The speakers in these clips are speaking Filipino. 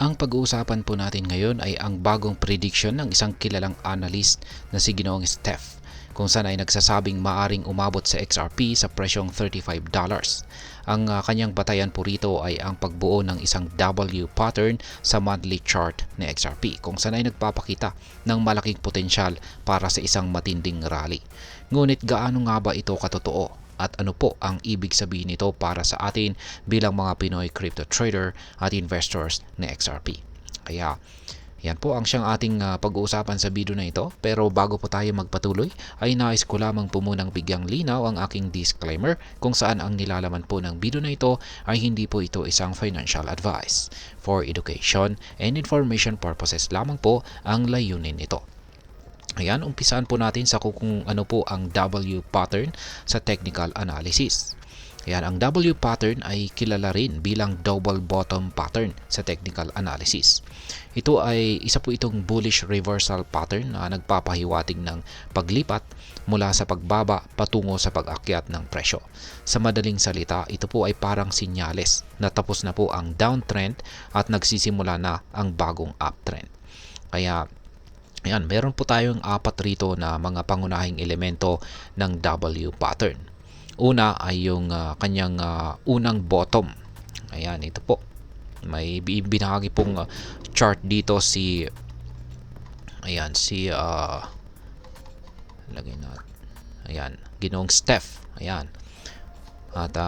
Ang pag-uusapan po natin ngayon ay ang bagong prediction ng isang kilalang analyst na si Ginoong Steph, kung saan ay nagsasabing maaring umabot sa XRP sa presyong $35. Ang kanyang batayan po rito ay ang pagbuo ng isang W pattern sa monthly chart ng XRP, kung saan ay nagpapakita ng malaking potensyal para sa isang matinding rally. Ngunit gaano nga ba ito katotoo? At ano po ang ibig sabihin nito para sa atin bilang mga Pinoy crypto trader at investors na XRP. Kaya yan po ang siyang ating pag-uusapan sa video na ito. Pero bago po tayo magpatuloy ay nais ko lamang po munang bigyang linaw ang aking disclaimer kung saan ang nilalaman po ng video na ito ay hindi po ito isang financial advice. For education and information purposes lamang po ang layunin nito. Ayan, umpisaan po natin sa kung ano po ang W pattern sa technical analysis. Ayan, ang W pattern ay kilala rin bilang double bottom pattern sa technical analysis. Ito ay isa po itong bullish reversal pattern na nagpapahiwatig ng paglipat mula sa pagbaba patungo sa pag-akyat ng presyo. Sa madaling salita, ito po ay parang sinyales na tapos na po ang downtrend at nagsisimula na ang bagong uptrend. Kaya ayan, meron po tayong apat rito na mga pangunahing elemento ng W pattern. Una ay yung kanyang unang bottom. Ayan, ito po. May binahagi pong chart dito si lagay natin. Ayan, Ginoong Steph. Ayan. At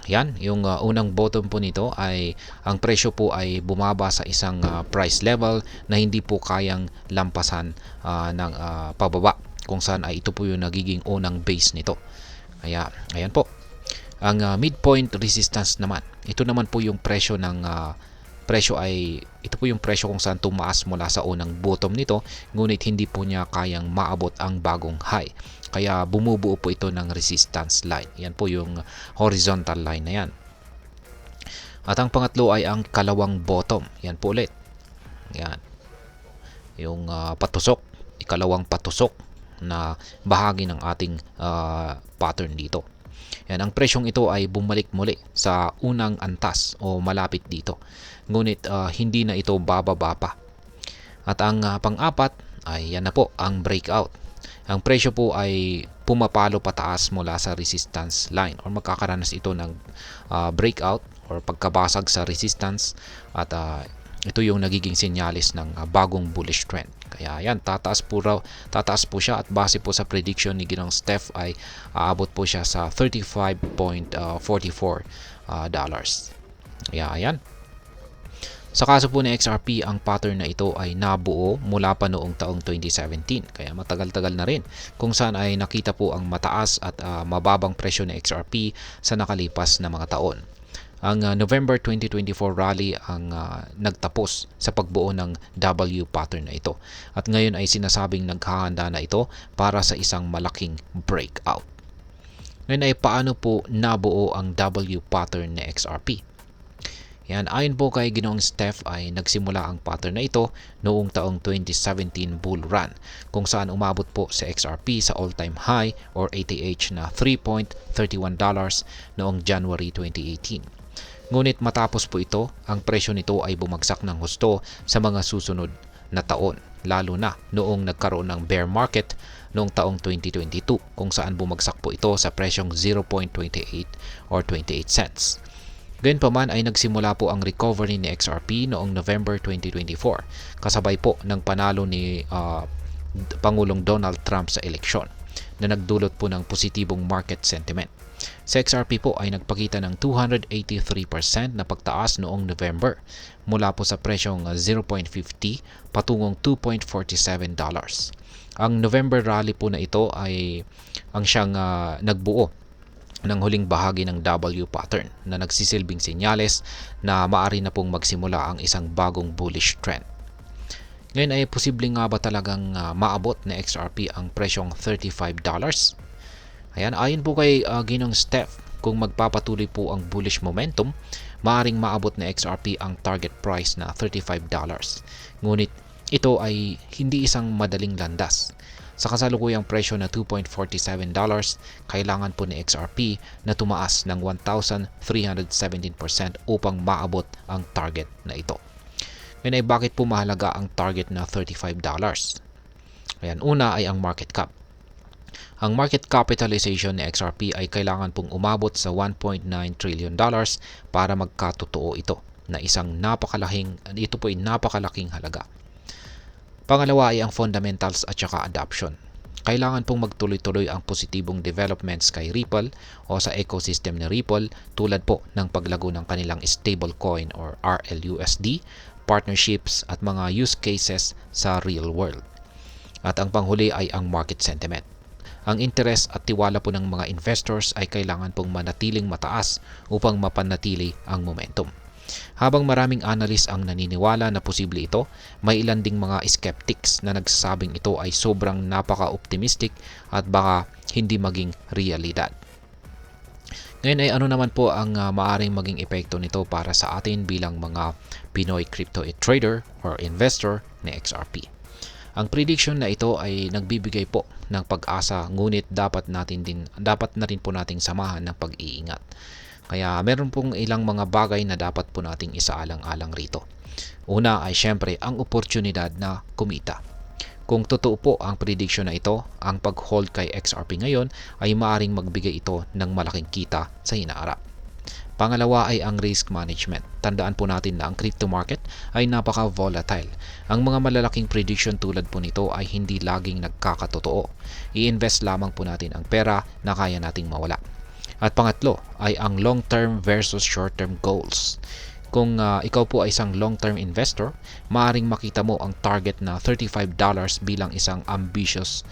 yan, yung unang bottom po nito ay ang presyo po ay bumaba sa isang price level na hindi po kayang lampasan ng pababa, kung saan ay ito po yung nagiging unang base nito. Kaya ayan po. Ang midpoint resistance naman, ito naman po yung presyo ng ito po yung presyo kung saan tumaas mula sa unang bottom nito, ngunit hindi po niya kayang maabot ang bagong high. Kaya bumubuo po ito ng resistance line. Yan po yung horizontal line na yan. At ang pangatlo ay ang kalawang bottom. Yan po ulit. Yan. Yung patusok, ikalawang patusok na bahagi ng ating pattern dito. Yan, ang presyong ito ay bumalik muli sa unang antas o malapit dito. Ngunit hindi na ito bababa pa. At ang pang-apat ay yan na po ang breakout. Ang presyo po ay pumapalo pataas mula sa resistance line or magkakaranas ito ng breakout or pagkabasag sa resistance at ito yung nagiging senyalis ng bagong bullish trend. Kaya yan, tataas po siya at base po sa prediction ni Ginoong Steph ay aabot po siya sa $35.44. Kaya ayan. Sa kaso po ng XRP, ang pattern na ito ay nabuo mula pa noong taong 2017. Kaya matagal-tagal na rin kung saan ay nakita po ang mataas at mababang presyo ng XRP sa nakalipas na mga taon. Ang November 2024 rally ang nagtapos sa pagbuo ng W pattern na ito. At ngayon ay sinasabing naghahanda na ito para sa isang malaking breakout. Ngayon ay paano po nabuo ang W pattern ng XRP? Yan, ayon po kay Ginoong Steph ay nagsimula ang pattern na ito noong taong 2017 bull run, kung saan umabot po sa XRP sa all-time high or ATH na $3.31 noong January 2018. Ngunit matapos po ito, ang presyo nito ay bumagsak ng husto sa mga susunod na taon, lalo na noong nagkaroon ng bear market noong taong 2022, kung saan bumagsak po ito sa presyong 0.28 or 28 cents. Gayunpaman ay nagsimula po ang recovery ni XRP noong November 2024, kasabay po ng panalo ni Pangulong Donald Trump sa eleksyon na nagdulot po ng positibong market sentiment. Sa XRP po ay nagpakita ng 283% na pagtaas noong November mula po sa presyong 0.50 patungong $2.47. Ang November rally po na ito ay ang siyang nagbuo ng huling bahagi ng W pattern na nagsisilbing senyales na maaari na pong magsimula ang isang bagong bullish trend. Ngayon ay posibleng nga ba talagang maabot na XRP ang presyong $35? Ayan, ayon po kay Ginoong Steph, kung magpapatuloy po ang bullish momentum, maaaring maabot na XRP ang target price na $35. Ngunit ito ay hindi isang madaling landas. Sa kasalukuyang presyo na $2.47, kailangan po ni XRP na tumaas ng 1,317% upang maabot ang target na ito. Ngayon ay bakit po mahalaga ang target na $35? Ayan, una ay ang market cap. Ang market capitalization ni XRP ay kailangan pong umabot sa $1.9 trillion para magkatotoo ito na ito po ay napakalaking halaga. Pangalawa ay ang fundamentals at saka adoption. Kailangan pong magtuloy-tuloy ang positibong developments kay Ripple o sa ecosystem ni Ripple tulad po ng paglago ng kanilang stablecoin or RLUSD, partnerships at mga use cases sa real world. At ang panghuli ay ang market sentiment. Ang interes at tiwala po ng mga investors ay kailangan pong manatiling mataas upang mapanatili ang momentum. Habang maraming analyst ang naniniwala na posible ito, may ilan ding mga skeptics na nagsasabing ito ay sobrang napaka-optimistic at baka hindi maging realidad. Ngayon ay ano naman po ang maaring maging epekto nito para sa atin bilang mga Pinoy crypto trader or investor ni XRP. Ang prediction na ito ay nagbibigay po ng pag-asa, ngunit dapat na rin po nating samahan ng pag-iingat. Kaya meron pong ilang mga bagay na dapat po nating isaalang-alang rito. Una ay syempre ang oportunidad na kumita. Kung totoo po ang prediction na ito, ang pag-hold kay XRP ngayon ay maaaring magbigay ito ng malaking kita sa hinaharap. Pangalawa ay ang risk management. Tandaan po natin na ang crypto market ay napaka-volatile. Ang mga malalaking prediction tulad po nito ay hindi laging nagkakatotoo. I-invest lamang po natin ang pera na kaya nating mawala. At pangatlo ay ang long-term versus short-term goals. Kung ikaw po ay isang long-term investor, maaaring makita mo ang target na $35 bilang isang ambitious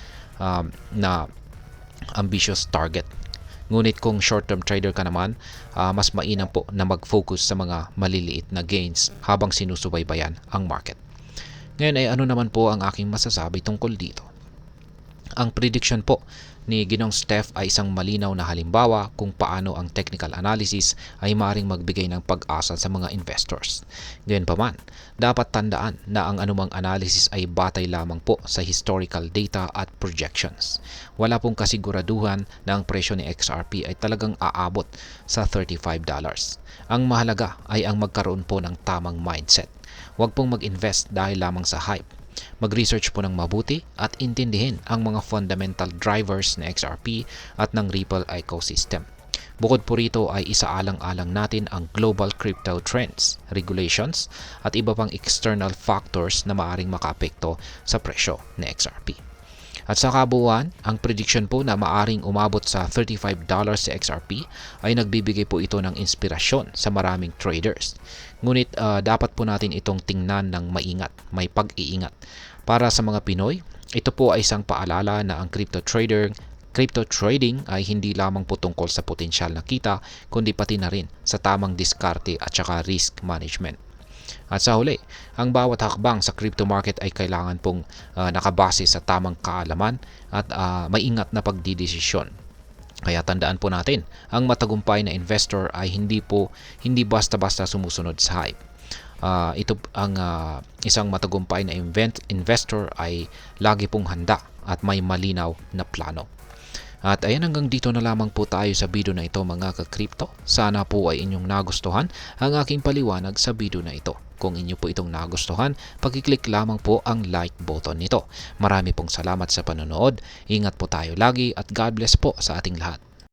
target. Ngunit kung short-term trader ka naman, mas mainam po na mag-focus sa mga maliliit na gains habang sinusubaybayan ang market. Ngayon ay ano naman po ang aking masasabi tungkol dito. Ang prediction po ni Ginong Steph ay isang malinaw na halimbawa kung paano ang technical analysis ay maaaring magbigay ng pag-asa sa mga investors. Gayunpaman, dapat tandaan na ang anumang analysis ay batay lamang po sa historical data at projections. Wala pong kasiguraduhan na ang presyo ni XRP ay talagang aabot sa $35. Ang mahalaga ay ang magkaroon po ng tamang mindset. Huwag pong mag-invest dahil lamang sa hype. Mag-research po ng mabuti at intindihin ang mga fundamental drivers ng XRP at ng Ripple ecosystem. Bukod po rito ay isaalang-alang natin ang global crypto trends, regulations at iba pang external factors na maaring makaapekto sa presyo ng XRP. At sa kabuuan, ang prediction po na maaring umabot sa $35 sa XRP ay nagbibigay po ito ng inspirasyon sa maraming traders. Ngunit dapat po natin itong tingnan ng may pag-iingat. Para sa mga Pinoy, ito po ay isang paalala na ang crypto trading ay hindi lamang po tungkol sa potensyal na kita, kundi pati na rin sa tamang diskarte at saka risk management. At sa huli, ang bawat hakbang sa crypto market ay kailangan pong nakabase sa tamang kaalaman at maingat na pagdidesisyon. Kaya tandaan po natin, ang matagumpay na investor ay hindi basta-basta sumusunod sa hype. Isang matagumpay na investor ay lagi pong handa at may malinaw na plano. At ayan, hanggang dito na lamang po tayo sa video na ito mga ka-crypto. Sana po ay inyong nagustuhan ang aking paliwanag sa video na ito. Kung inyo po itong nagustuhan, pag-click lamang po ang like button nito. Marami pong salamat sa panonood. Ingat po tayo lagi at God bless po sa ating lahat.